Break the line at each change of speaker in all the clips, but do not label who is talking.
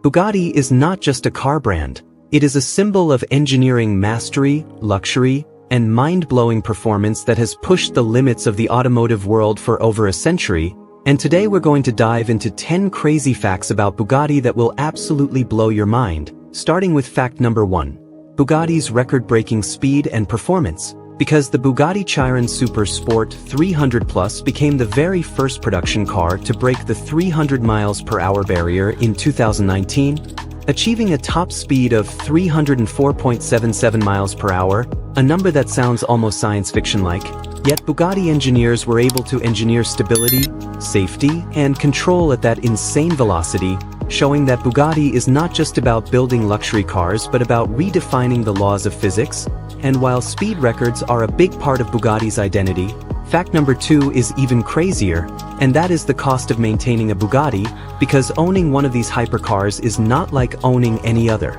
Bugatti is not just a car brand. It is a symbol of engineering mastery, luxury, and mind-blowing performance that has pushed the limits of the automotive world for over a century. And today we're going to dive into 10 crazy facts about Bugatti that will absolutely blow your mind, starting with fact number 1. Bugatti's record-breaking speed and performance. Because the Bugatti Chiron Super Sport 300 Plus became the very first production car to break the 300 miles per hour barrier in 2019, achieving a top speed of 304.77 miles per hour, a number that sounds almost science fiction-like. Yet Bugatti engineers were able to engineer stability, safety, and control at that insane velocity, showing that Bugatti is not just about building luxury cars but about redefining the laws of physics. And while speed records are a big part of Bugatti's identity, fact number 2 is even crazier, and that is the cost of maintaining a Bugatti, because owning one of these hypercars is not like owning any other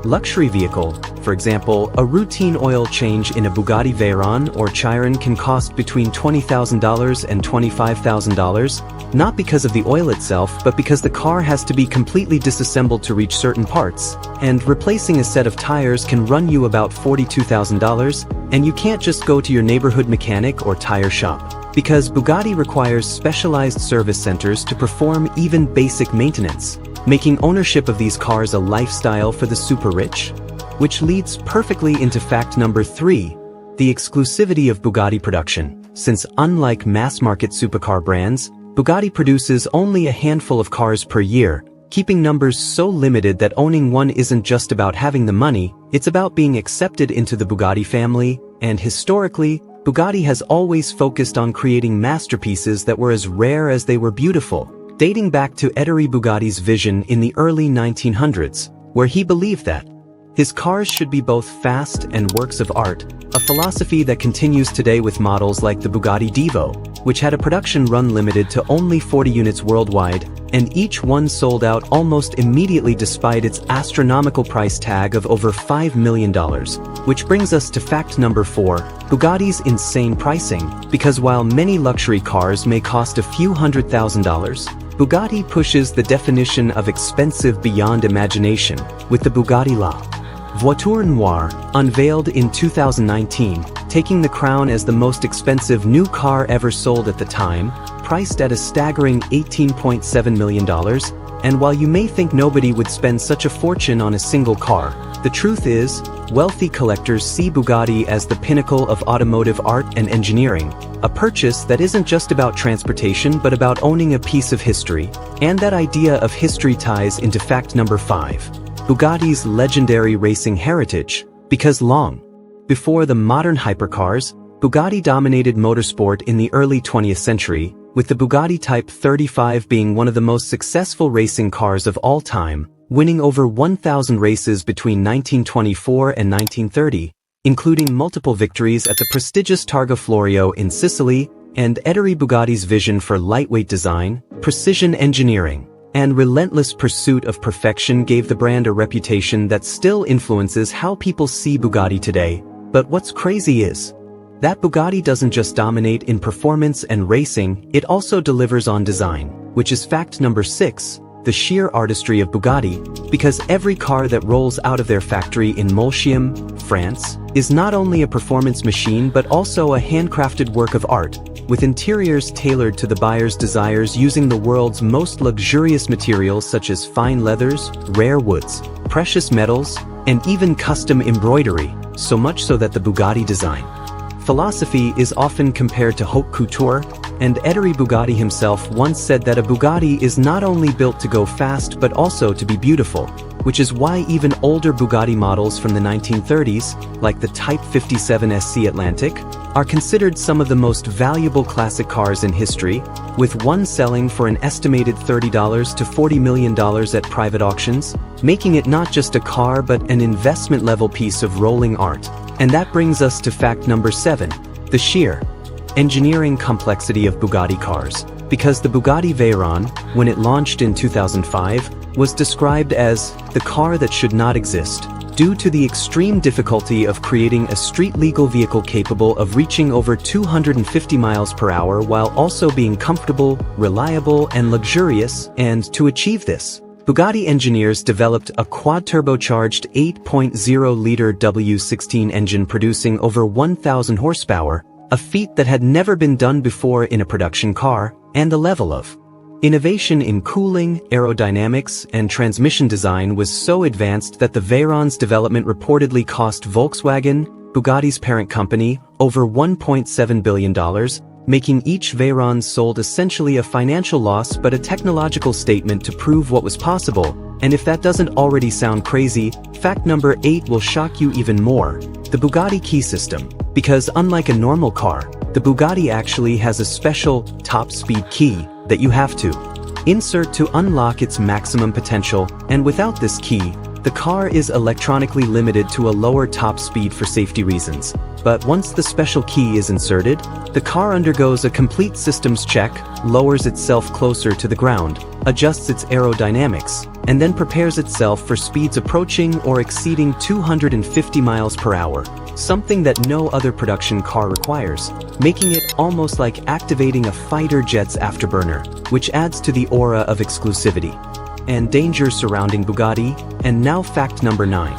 luxury vehicle. For example, a routine oil change in a Bugatti Veyron or Chiron can cost between $20,000 and $25,000, not because of the oil itself but because the car has to be completely disassembled to reach certain parts, and replacing a set of tires can run you about $42,000, and you can't just go to your neighborhood mechanic or tire shop, because Bugatti requires specialized service centers to perform even basic maintenance, making ownership of these cars a lifestyle for the super rich. Which leads perfectly into fact number 3, the exclusivity of Bugatti production. Since unlike mass-market supercar brands, Bugatti produces only a handful of cars per year, keeping numbers so limited that owning one isn't just about having the money, it's about being accepted into the Bugatti family. And historically, Bugatti has always focused on creating masterpieces that were as rare as they were beautiful, dating back to Ettore Bugatti's vision in the early 1900s, where he believed that his cars should be both fast and works of art, a philosophy that continues today with models like the Bugatti Divo, which had a production run limited to only 40 units worldwide, and each one sold out almost immediately despite its astronomical price tag of over $5 million. Which brings us to fact number 4, Bugatti's insane pricing. Because while many luxury cars may cost a few $100,000, Bugatti pushes the definition of expensive beyond imagination, with the Bugatti La Voiture Noire, unveiled in 2019, taking the crown as the most expensive new car ever sold at the time, priced at a staggering $18.7 million. And while you may think nobody would spend such a fortune on a single car, the truth is, wealthy collectors see Bugatti as the pinnacle of automotive art and engineering, a purchase that isn't just about transportation but about owning a piece of history. And that idea of history ties into fact number 5. Bugatti's legendary racing heritage. Because long before the modern hypercars, Bugatti dominated motorsport in the early 20th century, with the Bugatti Type 35 being one of the most successful racing cars of all time, winning over 1,000 races between 1924 and 1930, including multiple victories at the prestigious Targa Florio in Sicily. And Ettore Bugatti's vision for lightweight design, precision engineering, and relentless pursuit of perfection gave the brand a reputation that still influences how people see Bugatti today. But what's crazy is that Bugatti doesn't just dominate in performance and racing, it also delivers on design, which is fact number 6, the sheer artistry of Bugatti. Because every car that rolls out of their factory in Molsheim, France, is not only a performance machine but also a handcrafted work of art, with interiors tailored to the buyer's desires using the world's most luxurious materials such as fine leathers, rare woods, precious metals, and even custom embroidery, so much so that the Bugatti design philosophy is often compared to haute couture. And Ettore Bugatti himself once said that a Bugatti is not only built to go fast but also to be beautiful, which is why even older Bugatti models from the 1930s, like the Type 57 SC Atlantic, are considered some of the most valuable classic cars in history, with one selling for an estimated $30 to $40 million at private auctions, making it not just a car but an investment-level piece of rolling art. And that brings us to fact number 7, the sheer engineering complexity of Bugatti cars. Because the Bugatti Veyron, when it launched in 2005, was described as the car that should not exist, due to the extreme difficulty of creating a street-legal vehicle capable of reaching over 250 miles per hour while also being comfortable, reliable, and luxurious. And to achieve this, Bugatti engineers developed a quad-turbocharged 8.0-liter W16 engine producing over 1,000 horsepower, a feat that had never been done before in a production car, and the level of innovation in cooling, aerodynamics, and transmission design was so advanced that the Veyron's development reportedly cost Volkswagen, Bugatti's parent company, over $1.7 billion, making each Veyron sold essentially a financial loss but a technological statement to prove what was possible. And if that doesn't already sound crazy, fact number 8 will shock you even more: the Bugatti key system. Because unlike a normal car, the Bugatti actually has a special top-speed key that you have to insert to unlock its maximum potential, and without this key, the car is electronically limited to a lower top speed for safety reasons. But once the special key is inserted, the car undergoes a complete systems check, lowers itself closer to the ground, adjusts its aerodynamics, and then prepares itself for speeds approaching or exceeding 250 miles per hour, something that no other production car requires, making it almost like activating a fighter jet's afterburner, which adds to the aura of exclusivity and danger surrounding Bugatti. And now fact number 9.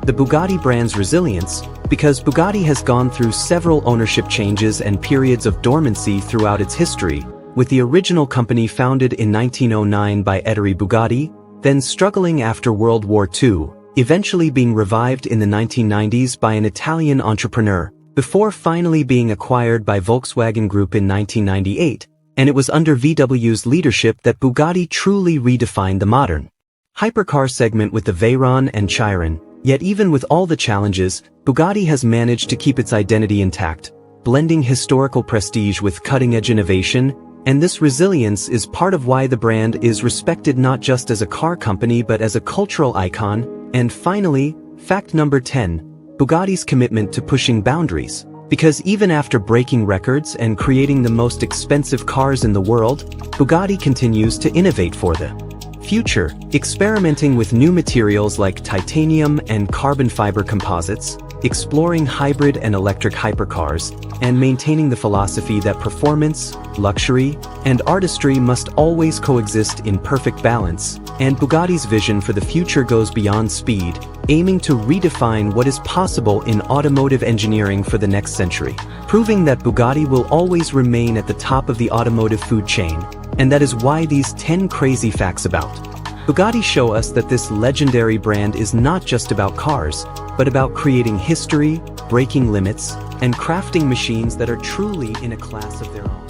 The Bugatti brand's resilience. Because Bugatti has gone through several ownership changes and periods of dormancy throughout its history, with the original company founded in 1909 by Ettore Bugatti, then struggling after World War II, eventually being revived in the 1990s by an Italian entrepreneur, before finally being acquired by Volkswagen Group in 1998, and it was under VW's leadership that Bugatti truly redefined the modern hypercar segment with the Veyron and Chiron. Yet even with all the challenges, Bugatti has managed to keep its identity intact, blending historical prestige with cutting-edge innovation, and this resilience is part of why the brand is respected not just as a car company but as a cultural icon. And finally, fact number 10, Bugatti's commitment to pushing boundaries. Because even after breaking records and creating the most expensive cars in the world, Bugatti continues to innovate for the future, experimenting with new materials like titanium and carbon fiber composites, exploring hybrid and electric hypercars, and maintaining the philosophy that performance, luxury, and artistry must always coexist in perfect balance. And Bugatti's vision for the future goes beyond speed, aiming to redefine what is possible in automotive engineering for the next century, proving that Bugatti will always remain at the top of the automotive food chain. And that is why these 10 crazy facts about Bugatti show us that this legendary brand is not just about cars, but about creating history, breaking limits, and crafting machines that are truly in a class of their own.